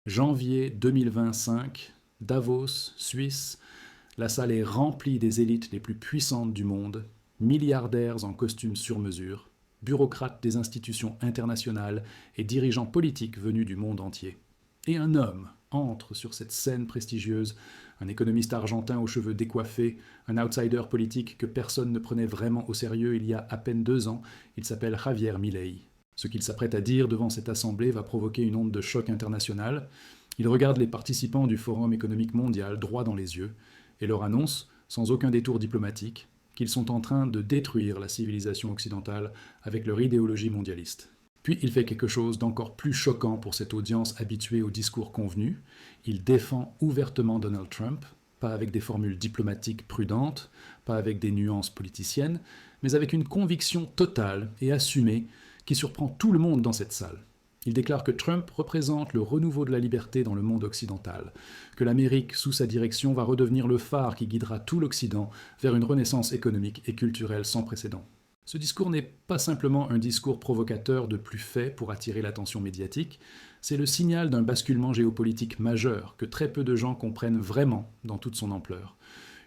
Janvier 2025, Davos, Suisse. La salle est remplie des élites les plus puissantes du monde, milliardaires en costumes sur mesure, bureaucrates des institutions internationales et dirigeants politiques venus du monde entier. Et un homme entre sur cette scène prestigieuse, un économiste argentin aux cheveux décoiffés, un outsider politique que personne ne prenait vraiment au sérieux il y a à peine 2 ans, il s'appelle Javier Milei. Ce qu'il s'apprête à dire devant cette assemblée va provoquer une onde de choc international. Il regarde les participants du Forum économique mondial droit dans les yeux et leur annonce, sans aucun détour diplomatique, qu'ils sont en train de détruire la civilisation occidentale avec leur idéologie mondialiste. Puis il fait quelque chose d'encore plus choquant pour cette audience habituée aux discours convenus. Il défend ouvertement Donald Trump, pas avec des formules diplomatiques prudentes, pas avec des nuances politiciennes, mais avec une conviction totale et assumée qui surprend tout le monde dans cette salle. Il déclare que Trump représente le renouveau de la liberté dans le monde occidental, que l'Amérique, sous sa direction, va redevenir le phare qui guidera tout l'Occident vers une renaissance économique et culturelle sans précédent. Ce discours n'est pas simplement un discours provocateur de plus fait pour attirer l'attention médiatique, c'est le signal d'un basculement géopolitique majeur que très peu de gens comprennent vraiment dans toute son ampleur.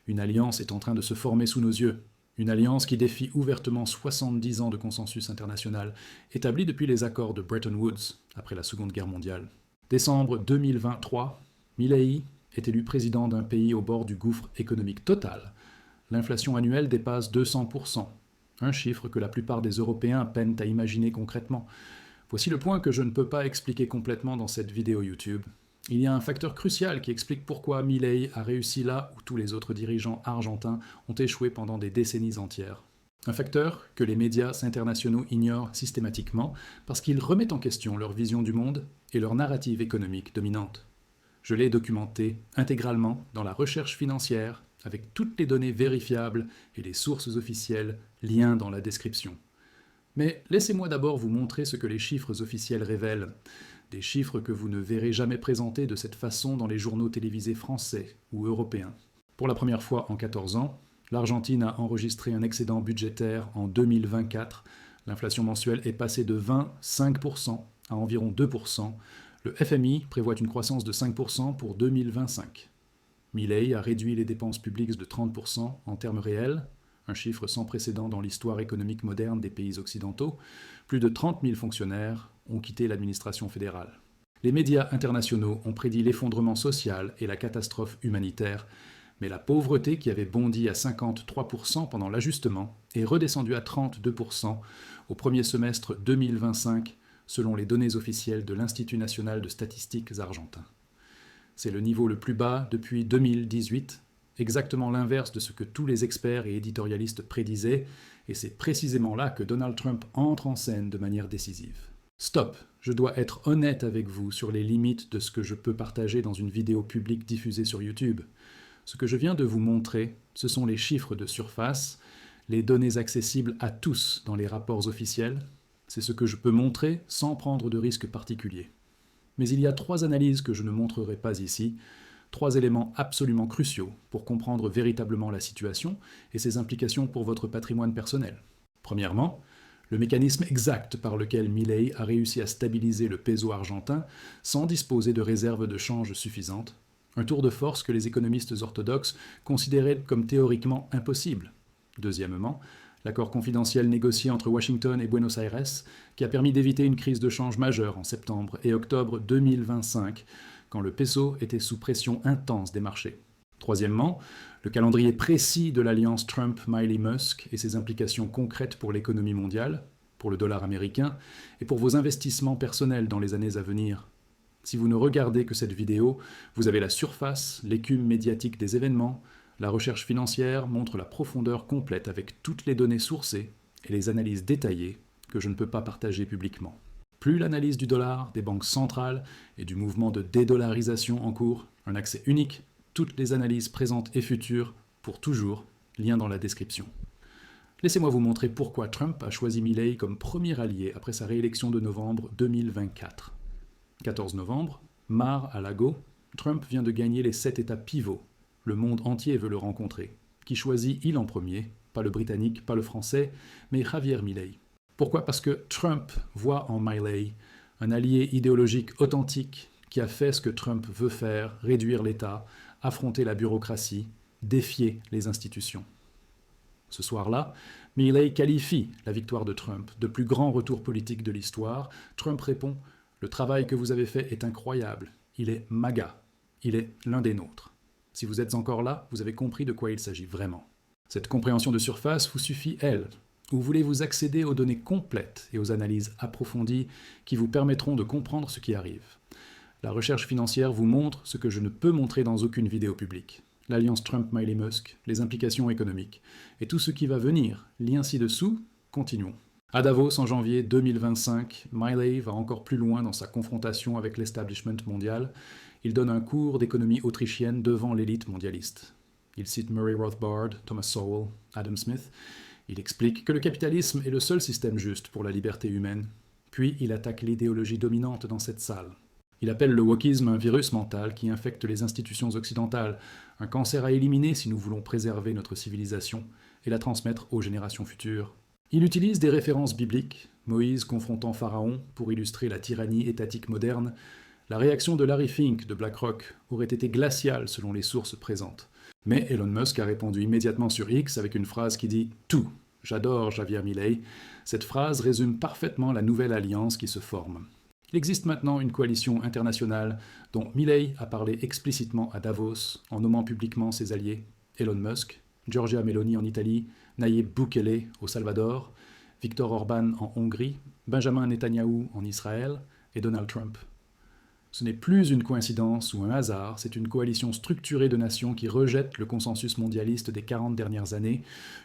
Une alliance est en train de se former sous nos yeux. Une alliance qui défie ouvertement 70 ans de consensus international, établi depuis les accords de Bretton Woods après la Seconde Guerre mondiale. Décembre 2023, Milei est élu président d'un pays au bord du gouffre économique total. L'inflation annuelle dépasse 200%, un chiffre que la plupart des Européens peinent à imaginer concrètement. Voici le point que je ne peux pas expliquer complètement dans cette vidéo YouTube. Il y a un facteur crucial qui explique pourquoi Milei a réussi là où tous les autres dirigeants argentins ont échoué pendant des décennies entières. Un facteur que les médias internationaux ignorent systématiquement parce qu'ils remettent en question leur vision du monde et leur narrative économique dominante. Je l'ai documenté intégralement dans la recherche financière avec toutes les données vérifiables et les sources officielles, lien dans la description. Mais laissez-moi d'abord vous montrer ce que les chiffres officiels révèlent. Des chiffres que vous ne verrez jamais présentés de cette façon dans les journaux télévisés français ou européens. Pour la première fois en 14 ans, l'Argentine a enregistré un excédent budgétaire en 2024. L'inflation mensuelle est passée de 25% à environ 2%. Le FMI prévoit une croissance de 5% pour 2025. Milei a réduit les dépenses publiques de 30% en termes réels, un chiffre sans précédent dans l'histoire économique moderne des pays occidentaux. Plus de 30 000 fonctionnaires ont quitté l'administration fédérale. Les médias internationaux ont prédit l'effondrement social et la catastrophe humanitaire, mais la pauvreté qui avait bondi à 53% pendant l'ajustement est redescendue à 32% au premier semestre 2025, selon les données officielles de l'Institut national de statistiques argentin. C'est le niveau le plus bas depuis 2018, exactement l'inverse de ce que tous les experts et éditorialistes prédisaient, et c'est précisément là que Donald Trump entre en scène de manière décisive. Stop, je dois être honnête avec vous sur les limites de ce que je peux partager dans une vidéo publique diffusée sur YouTube. Ce que je viens de vous montrer, ce sont les chiffres de surface, les données accessibles à tous dans les rapports officiels. C'est ce que je peux montrer sans prendre de risques particuliers. Mais il y a 3 analyses que je ne montrerai pas ici, 3 éléments absolument cruciaux pour comprendre véritablement la situation et ses implications pour votre patrimoine personnel. Premièrement, le mécanisme exact par lequel Milei a réussi à stabiliser le peso argentin sans disposer de réserves de change suffisantes, un tour de force que les économistes orthodoxes considéraient comme théoriquement impossible. Deuxièmement, l'accord confidentiel négocié entre Washington et Buenos Aires qui a permis d'éviter une crise de change majeure en septembre et octobre 2025, quand le peso était sous pression intense des marchés. Troisièmement, le calendrier précis de l'alliance Trump-Milei-Musk et ses implications concrètes pour l'économie mondiale, pour le dollar américain et pour vos investissements personnels dans les années à venir. Si vous ne regardez que cette vidéo, vous avez la surface, l'écume médiatique des événements, la recherche financière montre la profondeur complète avec toutes les données sourcées et les analyses détaillées que je ne peux pas partager publiquement. Plus l'analyse du dollar, des banques centrales et du mouvement de dédollarisation en cours, un accès unique, toutes les analyses présentes et futures, pour toujours, lien dans la description. Laissez-moi vous montrer pourquoi Trump a choisi Milei comme premier allié après sa réélection de novembre 2024. 14 novembre, Mar-a-Lago, Trump vient de gagner les 7 États pivots. Le monde entier veut le rencontrer. Qui choisit il en premier? Pas le Britannique, pas le Français, mais Javier Milei. Pourquoi? Parce que Trump voit en Milei un allié idéologique authentique qui a fait ce que Trump veut faire, réduire l'État, affronter la bureaucratie, défier les institutions. Ce soir-là, Milley qualifie la victoire de Trump de plus grand retour politique de l'histoire. Trump répond « Le travail que vous avez fait est incroyable. Il est MAGA. Il est l'un des nôtres. Si vous êtes encore là, vous avez compris de quoi il s'agit vraiment. » Cette compréhension de surface vous suffit, elle, ou voulez-vous accéder aux données complètes et aux analyses approfondies qui vous permettront de comprendre ce qui arrive? La recherche financière vous montre ce que je ne peux montrer dans aucune vidéo publique. L'alliance Trump-Miley-Musk, les implications économiques, et tout ce qui va venir, lien ci-dessous, continuons. À Davos, en janvier 2025, Milley va encore plus loin dans sa confrontation avec l'establishment mondial. Il donne un cours d'économie autrichienne devant l'élite mondialiste. Il cite Murray Rothbard, Thomas Sowell, Adam Smith. Il explique que le capitalisme est le seul système juste pour la liberté humaine. Puis il attaque l'idéologie dominante dans cette salle. Il appelle le wokisme un virus mental qui infecte les institutions occidentales, un cancer à éliminer si nous voulons préserver notre civilisation et la transmettre aux générations futures. Il utilise des références bibliques, Moïse confrontant Pharaon pour illustrer la tyrannie étatique moderne. La réaction de Larry Fink de BlackRock aurait été glaciale selon les sources présentes. Mais Elon Musk a répondu immédiatement sur X avec une phrase qui dit « Tout ». J'adore Javier Milley. Cette phrase résume parfaitement la nouvelle alliance qui se forme. Il existe maintenant une coalition internationale dont Milley a parlé explicitement à Davos en nommant publiquement ses alliés Elon Musk, Giorgia Meloni en Italie, Nayib Bukele au Salvador, Viktor Orban en Hongrie, Benjamin Netanyahou en Israël et Donald Trump. Ce n'est plus une coïncidence ou un hasard, c'est une coalition structurée de nations qui rejettent le consensus mondialiste des 40 dernières années,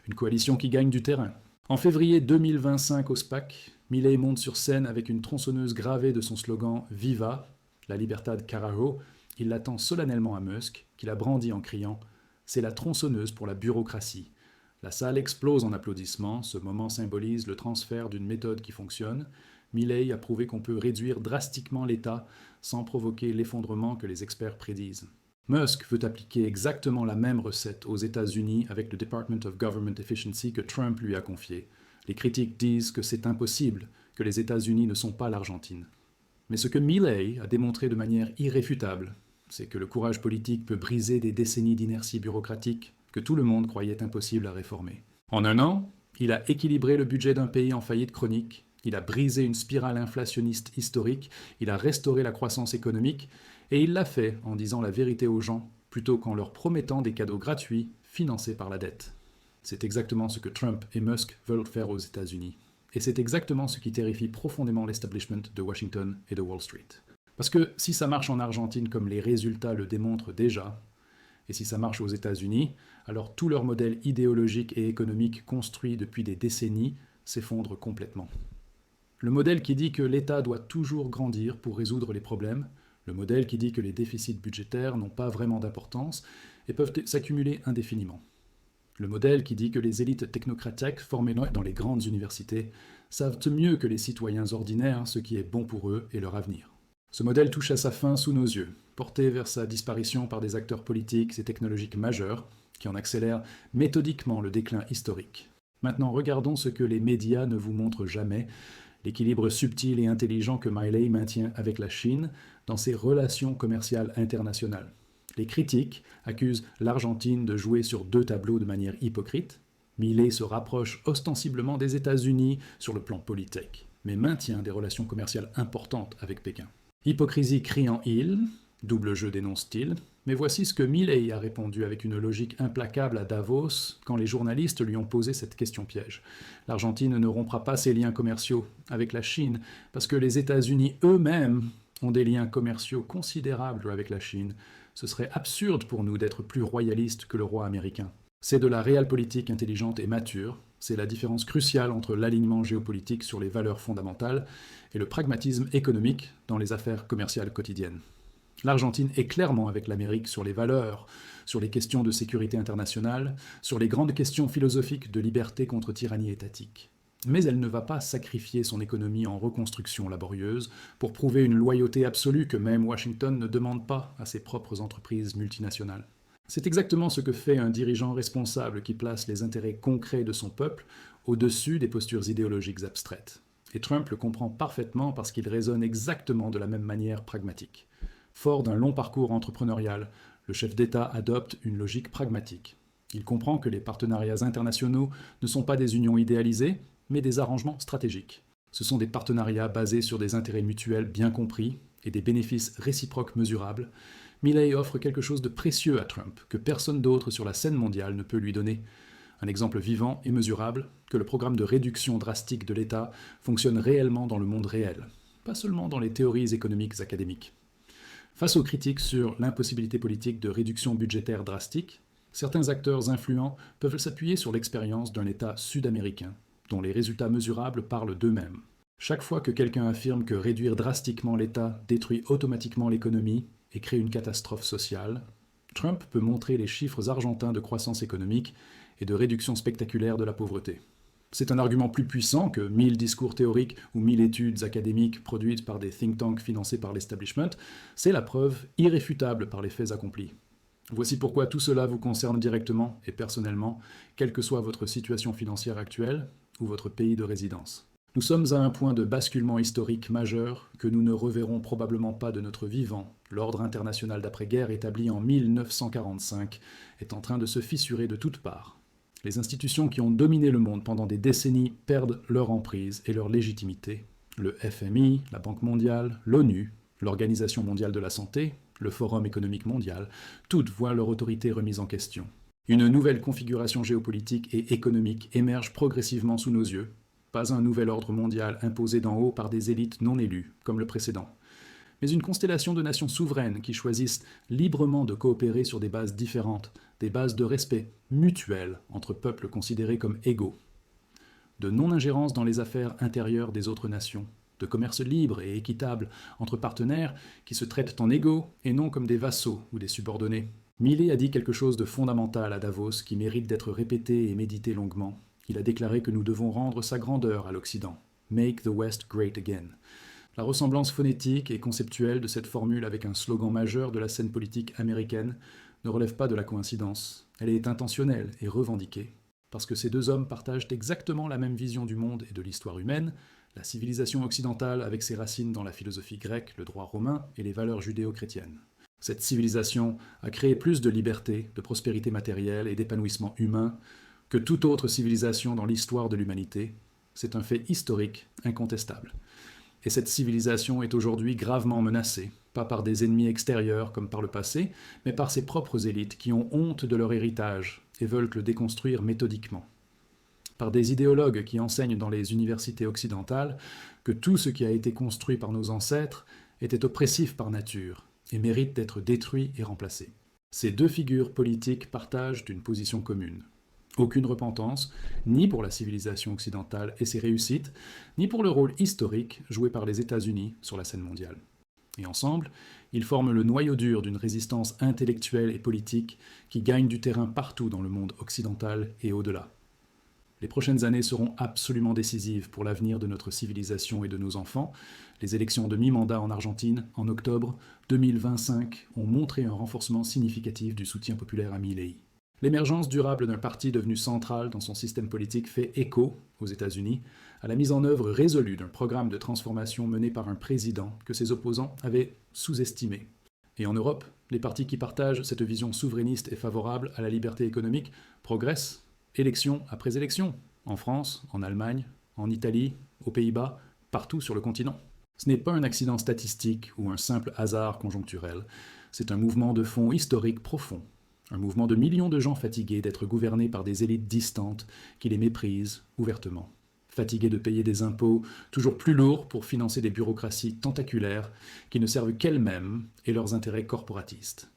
une coalition qui gagne du terrain. En février 2025 au SPAC, Milley monte sur scène avec une tronçonneuse gravée de son slogan « Viva », la Libertad Carajo. Il l'attend solennellement à Musk, qui la brandit en criant « C'est la tronçonneuse pour la bureaucratie ». La salle explose en applaudissements, ce moment symbolise le transfert d'une méthode qui fonctionne. Milley a prouvé qu'on peut réduire drastiquement l'État sans provoquer l'effondrement que les experts prédisent. Musk veut appliquer exactement la même recette aux États-Unis avec le Department of Government Efficiency que Trump lui a confié. Les critiques disent que c'est impossible, que les États-Unis ne sont pas l'Argentine. Mais ce que Milley a démontré de manière irréfutable, c'est que le courage politique peut briser des décennies d'inertie bureaucratique que tout le monde croyait impossible à réformer. En un an, il a équilibré le budget d'un pays en faillite chronique, il a brisé une spirale inflationniste historique, il a restauré la croissance économique, et il l'a fait en disant la vérité aux gens, plutôt qu'en leur promettant des cadeaux gratuits financés par la dette. C'est exactement ce que Trump et Musk veulent faire aux États-Unis. Et c'est exactement ce qui terrifie profondément l'establishment de Washington et de Wall Street. Parce que si ça marche en Argentine comme les résultats le démontrent déjà, et si ça marche aux États-Unis, alors tout leur modèle idéologique et économique construit depuis des décennies s'effondre complètement. Le modèle qui dit que l'État doit toujours grandir pour résoudre les problèmes, le modèle qui dit que les déficits budgétaires n'ont pas vraiment d'importance et peuvent s'accumuler indéfiniment. Le modèle qui dit que les élites technocratiques formées dans les grandes universités savent mieux que les citoyens ordinaires ce qui est bon pour eux et leur avenir. Ce modèle touche à sa fin sous nos yeux, porté vers sa disparition par des acteurs politiques et technologiques majeurs qui en accélèrent méthodiquement le déclin historique. Maintenant, regardons ce que les médias ne vous montrent jamais, l'équilibre subtil et intelligent que Milley maintient avec la Chine dans ses relations commerciales internationales. Les critiques accusent l'Argentine de jouer sur deux tableaux de manière hypocrite. Milley se rapproche ostensiblement des États-Unis sur le plan politique, mais maintient des relations commerciales importantes avec Pékin. Hypocrisie criant il, double jeu dénonce-t-il, mais voici ce que Milley a répondu avec une logique implacable à Davos quand les journalistes lui ont posé cette question piège. L'Argentine ne rompra pas ses liens commerciaux avec la Chine parce que les États-Unis eux-mêmes ont des liens commerciaux considérables avec la Chine. Ce serait absurde pour nous d'être plus royalistes que le roi américain. C'est de la réalpolitik intelligente et mature, c'est la différence cruciale entre l'alignement géopolitique sur les valeurs fondamentales et le pragmatisme économique dans les affaires commerciales quotidiennes. L'Argentine est clairement avec l'Amérique sur les valeurs, sur les questions de sécurité internationale, sur les grandes questions philosophiques de liberté contre tyrannie étatique. Mais elle ne va pas sacrifier son économie en reconstruction laborieuse pour prouver une loyauté absolue que même Washington ne demande pas à ses propres entreprises multinationales. C'est exactement ce que fait un dirigeant responsable qui place les intérêts concrets de son peuple au-dessus des postures idéologiques abstraites. Et Trump le comprend parfaitement parce qu'il raisonne exactement de la même manière pragmatique. Fort d'un long parcours entrepreneurial, le chef d'État adopte une logique pragmatique. Il comprend que les partenariats internationaux ne sont pas des unions idéalisées, mais des arrangements stratégiques. Ce sont des partenariats basés sur des intérêts mutuels bien compris et des bénéfices réciproques mesurables. Milley offre quelque chose de précieux à Trump, que personne d'autre sur la scène mondiale ne peut lui donner. Un exemple vivant et mesurable que le programme de réduction drastique de l'État fonctionne réellement dans le monde réel, pas seulement dans les théories économiques académiques. Face aux critiques sur l'impossibilité politique de réduction budgétaire drastique, certains acteurs influents peuvent s'appuyer sur l'expérience d'un État sud-américain, dont les résultats mesurables parlent d'eux-mêmes. Chaque fois que quelqu'un affirme que réduire drastiquement l'État détruit automatiquement l'économie et crée une catastrophe sociale, Trump peut montrer les chiffres argentins de croissance économique et de réduction spectaculaire de la pauvreté. C'est un argument plus puissant que 1000 discours théoriques ou 1000 études académiques produites par des think tanks financés par l'establishment, c'est la preuve irréfutable par les faits accomplis. Voici pourquoi tout cela vous concerne directement et personnellement, quelle que soit votre situation financière actuelle ou votre pays de résidence. Nous sommes à un point de basculement historique majeur que nous ne reverrons probablement pas de notre vivant. L'ordre international d'après-guerre établi en 1945 est en train de se fissurer de toutes parts. Les institutions qui ont dominé le monde pendant des décennies perdent leur emprise et leur légitimité. Le FMI, la Banque mondiale, l'ONU, l'Organisation mondiale de la santé, le Forum économique mondial, toutes voient leur autorité remise en question. Une nouvelle configuration géopolitique et économique émerge progressivement sous nos yeux. Pas un nouvel ordre mondial imposé d'en haut par des élites non élues, comme le précédent, mais une constellation de nations souveraines qui choisissent librement de coopérer sur des bases différentes, des bases de respect mutuel entre peuples considérés comme égaux, de non-ingérence dans les affaires intérieures des autres nations, de commerce libre et équitable entre partenaires qui se traitent en égaux et non comme des vassaux ou des subordonnés. Milley a dit quelque chose de fondamental à Davos qui mérite d'être répété et médité longuement. Il a déclaré que nous devons rendre sa grandeur à l'Occident. Make the West great again. La ressemblance phonétique et conceptuelle de cette formule avec un slogan majeur de la scène politique américaine ne relève pas de la coïncidence. Elle est intentionnelle et revendiquée, parce que ces deux hommes partagent exactement la même vision du monde et de l'histoire humaine, la civilisation occidentale avec ses racines dans la philosophie grecque, le droit romain et les valeurs judéo-chrétiennes. Cette civilisation a créé plus de liberté, de prospérité matérielle et d'épanouissement humain que toute autre civilisation dans l'histoire de l'humanité. C'est un fait historique, incontestable. Et cette civilisation est aujourd'hui gravement menacée, pas par des ennemis extérieurs comme par le passé, mais par ses propres élites qui ont honte de leur héritage et veulent le déconstruire méthodiquement. Par des idéologues qui enseignent dans les universités occidentales que tout ce qui a été construit par nos ancêtres était oppressif par nature et mérite d'être détruit et remplacé. Ces deux figures politiques partagent une position commune. Aucune repentance, ni pour la civilisation occidentale et ses réussites, ni pour le rôle historique joué par les États-Unis sur la scène mondiale. Et ensemble, ils forment le noyau dur d'une résistance intellectuelle et politique qui gagne du terrain partout dans le monde occidental et au-delà. Les prochaines années seront absolument décisives pour l'avenir de notre civilisation et de nos enfants. Les élections de mi-mandat en Argentine, en octobre 2025, ont montré un renforcement significatif du soutien populaire à Milley. L'émergence durable d'un parti devenu central dans son système politique fait écho, aux États-Unis, à la mise en œuvre résolue d'un programme de transformation mené par un président que ses opposants avaient sous-estimé. Et en Europe, les partis qui partagent cette vision souverainiste et favorable à la liberté économique progressent, élection après élection, en France, en Allemagne, en Italie, aux Pays-Bas, partout sur le continent. Ce n'est pas un accident statistique ou un simple hasard conjoncturel, c'est un mouvement de fond historique profond. Un mouvement de millions de gens fatigués d'être gouvernés par des élites distantes qui les méprisent ouvertement. Fatigués de payer des impôts toujours plus lourds pour financer des bureaucraties tentaculaires qui ne servent qu'elles-mêmes et leurs intérêts corporatistes.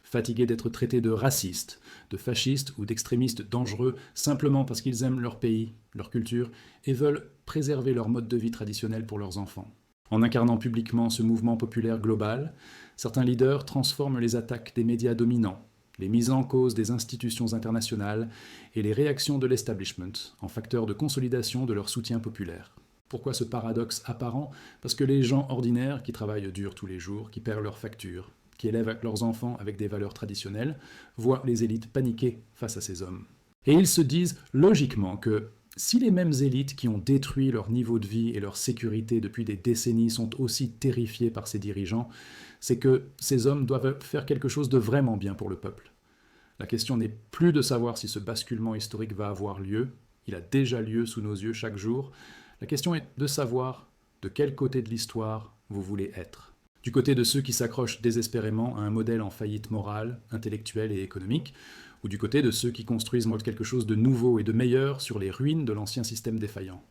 Fatigués d'être traités de racistes, de fascistes ou d'extrémistes dangereux simplement parce qu'ils aiment leur pays, leur culture et veulent préserver leur mode de vie traditionnel pour leurs enfants. En incarnant publiquement ce mouvement populaire global, certains leaders transforment les attaques des médias dominants, les mises en cause des institutions internationales et les réactions de l'establishment en facteurs de consolidation de leur soutien populaire. Pourquoi ce paradoxe apparent ? Parce que les gens ordinaires qui travaillent dur tous les jours, qui paient leurs factures, qui élèvent leurs enfants avec des valeurs traditionnelles, voient les élites paniquer face à ces hommes. Et ils se disent logiquement que Si les mêmes élites qui ont détruit leur niveau de vie et leur sécurité depuis des décennies sont aussi terrifiées par ces dirigeants, c'est que ces hommes doivent faire quelque chose de vraiment bien pour le peuple. La question n'est plus de savoir si ce basculement historique va avoir lieu, il a déjà lieu sous nos yeux chaque jour. La question est de savoir de quel côté de l'histoire vous voulez être. Du côté de ceux qui s'accrochent désespérément à un modèle en faillite morale, intellectuelle et économique, ou du côté de ceux qui construisent quelque chose de nouveau et de meilleur sur les ruines de l'ancien système défaillant.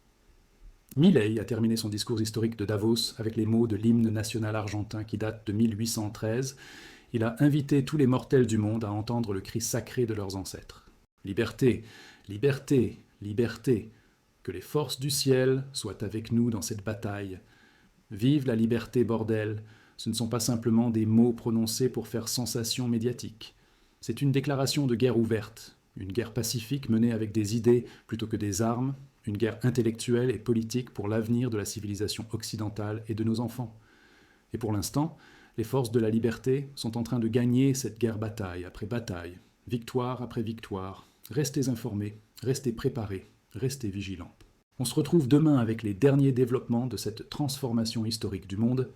Milley a terminé son discours historique de Davos avec les mots de l'hymne national argentin qui date de 1813. Il a invité tous les mortels du monde à entendre le cri sacré de leurs ancêtres. Liberté, liberté, liberté, que les forces du ciel soient avec nous dans cette bataille. Vive la liberté, bordel, ce ne sont pas simplement des mots prononcés pour faire sensation médiatique. C'est une déclaration de guerre ouverte, une guerre pacifique menée avec des idées plutôt que des armes, une guerre intellectuelle et politique pour l'avenir de la civilisation occidentale et de nos enfants. Et pour l'instant, les forces de la liberté sont en train de gagner cette guerre bataille après bataille, victoire après victoire. Restez informés, restez préparés, restez vigilants. On se retrouve demain avec les derniers développements de cette transformation historique du monde.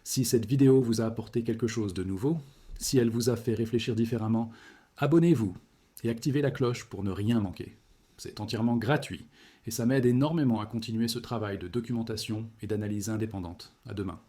Si cette vidéo vous a apporté quelque chose de nouveau, si elle vous a fait réfléchir différemment, abonnez-vous et activez la cloche pour ne rien manquer. C'est entièrement gratuit et ça m'aide énormément à continuer ce travail de documentation et d'analyse indépendante. À demain.